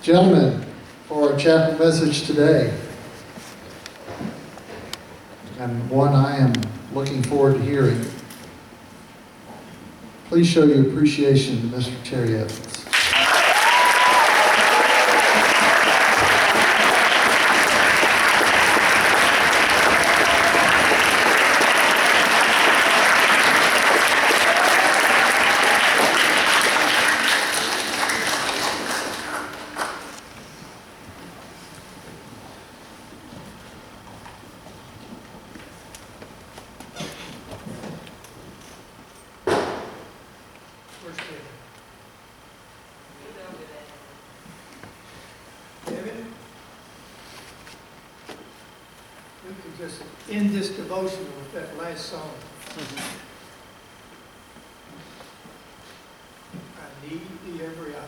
Gentlemen, for our chapel message today, and one I am looking forward to hearing, please show your appreciation to Mr. Terry Evans. Just end this devotional with that last song. I need thee every hour.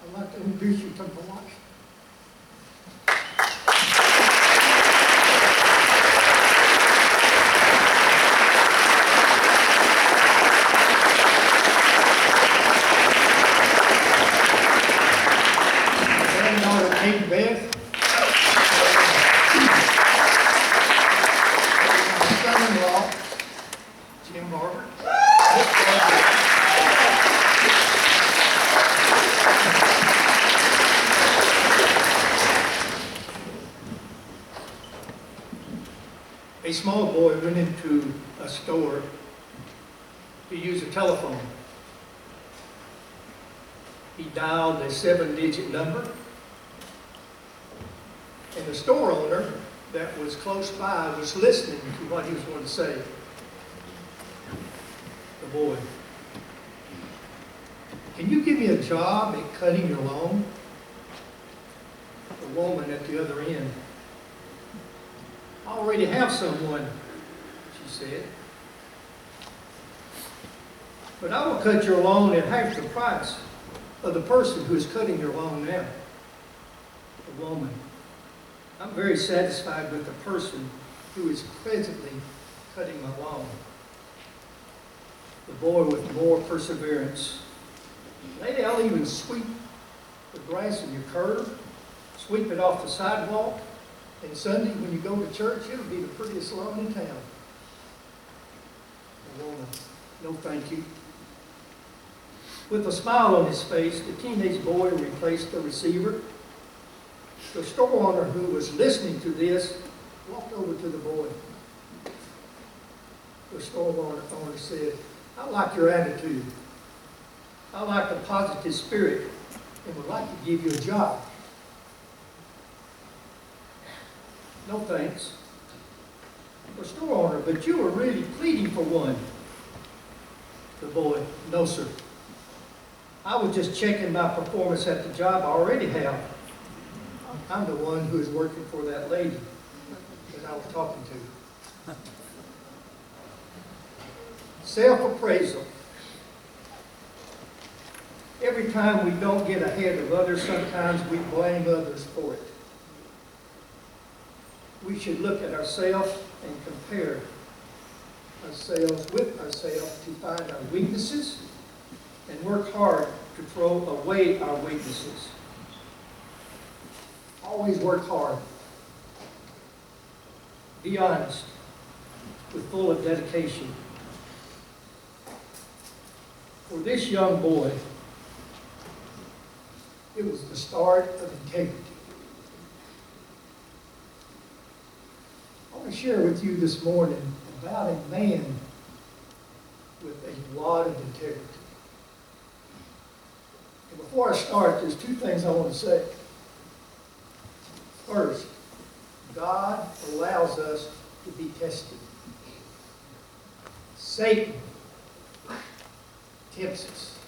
I'd like to introduce you to my wife. Granddaughter Kate Beth. My son-in-law, Jim Barber. A small boy went into a store to use a telephone. He dialed a 7-digit number, and the store owner that was close by was listening to what he was going to say. The boy, "Can you give me a job at cutting your lawn?" The woman at the other end, "I already have someone," she said. "But I will cut your lawn at half the price of the person who is cutting your lawn now." The woman, "I'm very satisfied with the person who is presently cutting my lawn." The boy, with more perseverance, "Lady, I'll even sweep the grass in your curb, sweep it off the sidewalk, and Sunday, when you go to church, it'll be the prettiest lawn in town." The woman, "No, thank you." With a smile on his face, the teenage boy replaced the receiver. The store owner, who was listening to this, walked over to the boy. The store owner said, "I like your attitude. I like the positive spirit and would like to give you a job." "No thanks." The store owner, "But you were really pleading for one." The boy, "No, sir. I was just checking my performance at the job I already have. I'm the one who is working for that lady that I was talking to." Self-appraisal. Every time we don't get ahead of others, sometimes we blame others for it. We should look at ourselves and compare ourselves with ourselves to find our weaknesses and work hard to throw away our weaknesses. Always work hard. Be honest, with full of dedication. For this young boy, it was the start of integrity. I want to share with you this morning about a man with a lot of integrity. And before I start, there's two things I want to say. First, God allows us to be tested. Satan tempts us.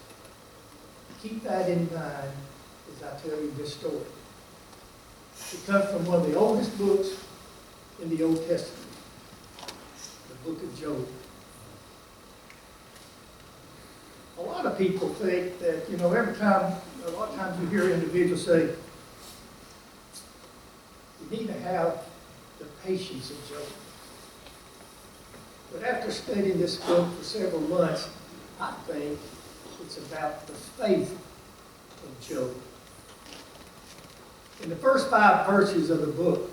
Keep that in mind as I tell you this story. It comes from one of the oldest books in the Old Testament, the book of Job. lot of people think that, a lot of times you hear individuals say, you need to have the patience of Job. But after studying this book for several months, I think it's about the faith of Job. In the first 5 verses of the book,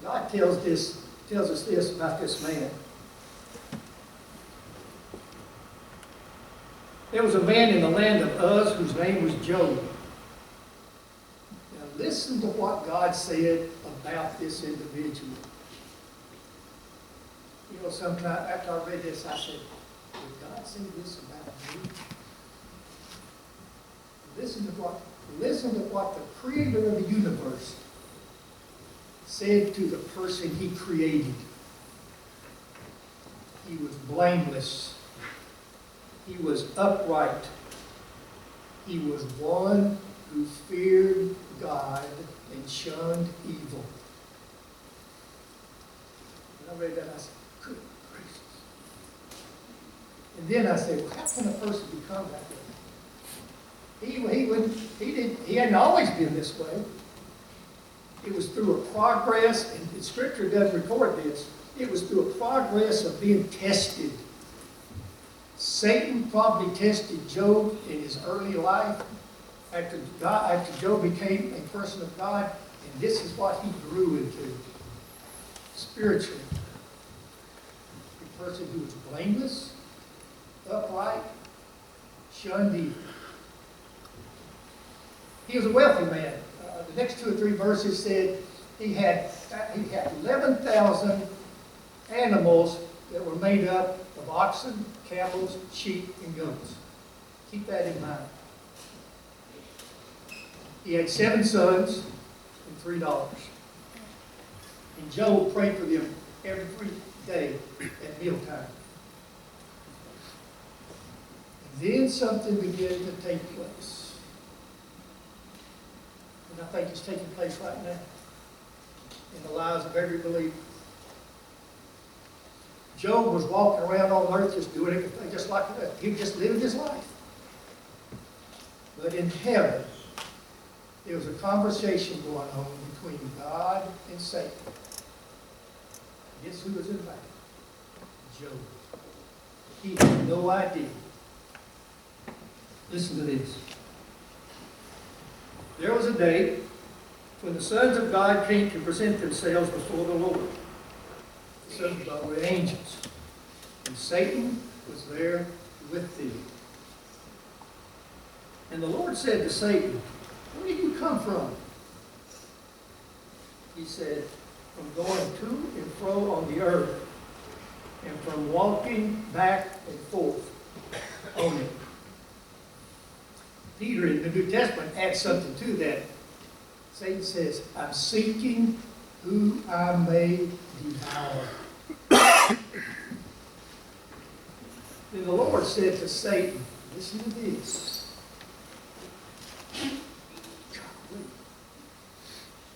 God tells us this about this man. There was a man in the land of Uz whose name was Job. Now listen to what God said about this individual. Sometimes after I read this, I said, did God say this about me? Listen to what the creator of the universe said to the person he created. He was blameless. He was upright. He was one who feared God and shunned evil. When I read that, I said, good gracious. And then I said, well, how can a person become that way? He hadn't always been this way. It was through a progress, and Scripture doesn't record this, it was through a progress of being tested. Satan probably tested Job in his early life after Job became a person of God, and this is what he grew into spiritually. A person who was blameless, upright, shunned evil. He was a wealthy man. The next 2 or 3 verses said he had 11,000 animals that were made up of oxen, camels, sheep, and goats. Keep that in mind. He had 7 sons and 3 daughters. And Job prayed for them every day at mealtime. And then something began to take place. And I think it's taking place right now in the lives of every believer. Job was walking around on earth just doing everything just like that. He was just living his life. But in heaven, there was a conversation going on between God and Satan. Guess who was invited? Job. He had no idea. Listen to this. There was a day when the sons of God came to present themselves before the Lord. The sons of God were angels. And Satan was there with them. And the Lord said to Satan, where did you come from? He said, from going to and fro on the earth, and from walking back and forth on it. Peter in the New Testament adds something to that. Satan says, I'm seeking who I may devour. Then the Lord said to Satan, listen to this.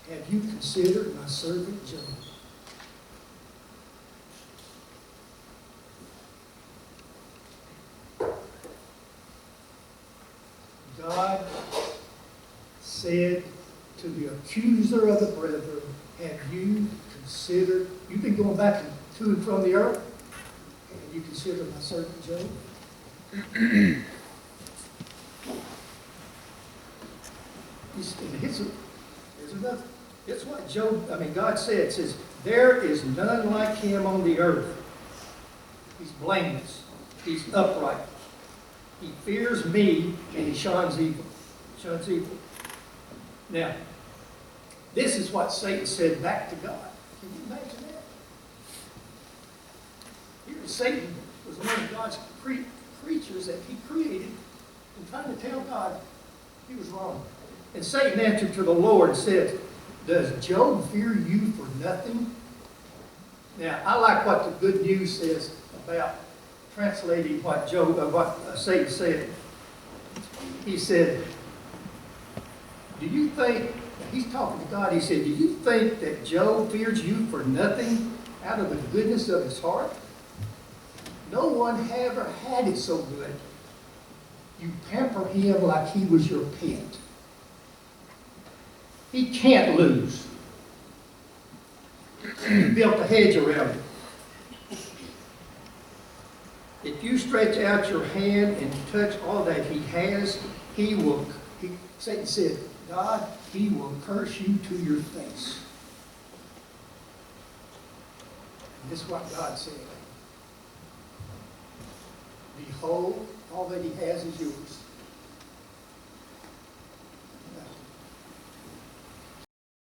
Have you considered my servant Job? God said to the accuser of the brethren, have you considered, you've been going back to and from the earth, have you considered my servant Job? Here's another. It's what God said. It says, there is none like him on the earth. He's blameless. He's upright. He fears me and he shuns evil. Now, this is what Satan said back to God. Can you imagine that? Here, Satan was one of God's creatures that he created and trying to tell God he was wrong. And Satan answered to the Lord and said, does Job fear you for nothing? Now, I like what the Good News says about translating what Satan said. He said, do you think, he's talking to God, he said, do you think that Job fears you for nothing out of the goodness of his heart? No one ever had it so good. You pamper him like he was your pet. He can't lose. You built a hedge around him. If you stretch out your hand and touch all that he has, Satan said, God, he will curse you to your face. And this is what God said. Behold, all that he has is yours.